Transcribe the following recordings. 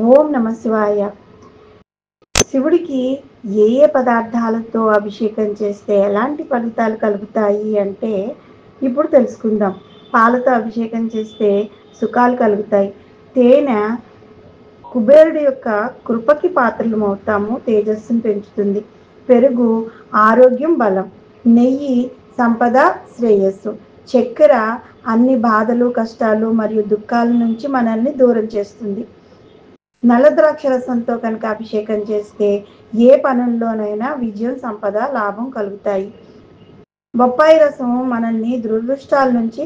ఓం నమ శివాయ. శివుడికి ఏ ఏ పదార్థాలతో అభిషేకం చేస్తే ఎలాంటి ఫలితాలు కలుగుతాయి అంటే ఇప్పుడు తెలుసుకుందాం. పాలతో అభిషేకం చేస్తే సుఖాలు కలుగుతాయి. తేనె కుబేరుడి యొక్క కృపకి పాత్రలమవుతాము, తేజస్సును పెంచుతుంది. పెరుగు ఆరోగ్యం, బలం. నెయ్యి సంపద, శ్రేయస్సు. చక్కెర అన్ని బాధలు, కష్టాలు మరియు దుఃఖాల నుంచి మనల్ని దూరం చేస్తుంది. నల్ల ద్రాక్ష రసంతో కనుక అభిషేకం చేస్తే ఏ పనుల్లోనైనా విజయం, సంపద, లాభం కలుగుతాయి. బొప్పాయి రసం మనల్ని దురదృష్టాల నుంచి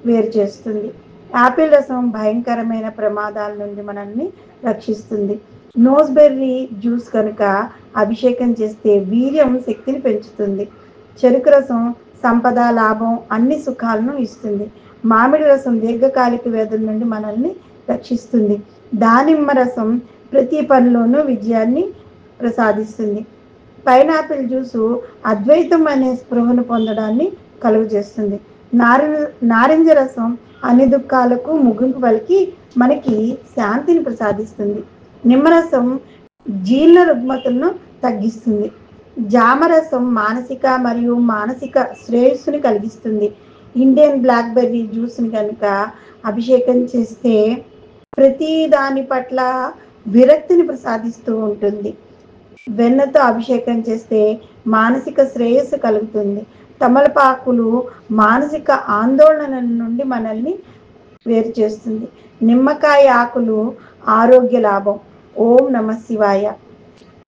వేరు చేస్తుంది. యాపిల్ రసం భయంకరమైన ప్రమాదాల నుండి మనల్ని రక్షిస్తుంది. నోస్బెర్రీ జ్యూస్ కనుక అభిషేకం చేస్తే వీర్యం, శక్తిని పెంచుతుంది. చెరుకు రసం సంపద, లాభం, అన్ని సుఖాలను ఇస్తుంది. మామిడి రసం దీర్ఘకాలిక వ్యాధుల నుండి మనల్ని రక్షిస్తుంది. దానిమ్మ రసం ప్రతి పనిలోనూ విజయాన్ని ప్రసాదిస్తుంది. పైనాపిల్ జ్యూసు అద్వైతం అనే స్పృహను పొందడాన్ని కలుగజేస్తుంది. నారింజ రసం అన్ని దుఃఖాలకు ముగింపు పలికి మనకి శాంతిని ప్రసాదిస్తుంది. నిమ్మరసం జీర్ణ రుగ్మతలను తగ్గిస్తుంది. జామరసం మానసిక మరియు మానసిక శ్రేయస్సుని కలిగిస్తుంది. ఇండియన్ బ్లాక్ బెర్రీ జ్యూస్ని కనుక అభిషేకం చేస్తే ప్రతి దాని పట్ల విరక్తిని ప్రసాదిస్తూ ఉంటుంది. వెన్నతో అభిషేకం చేస్తే మానసిక శ్రేయస్సు కలుగుతుంది. తమలపాకులు మానసిక ఆందోళనల నుండి మనల్ని వేరు చేస్తుంది. నిమ్మకాయ ఆకులు ఆరోగ్య లాభం. ఓం నమ శివాయ.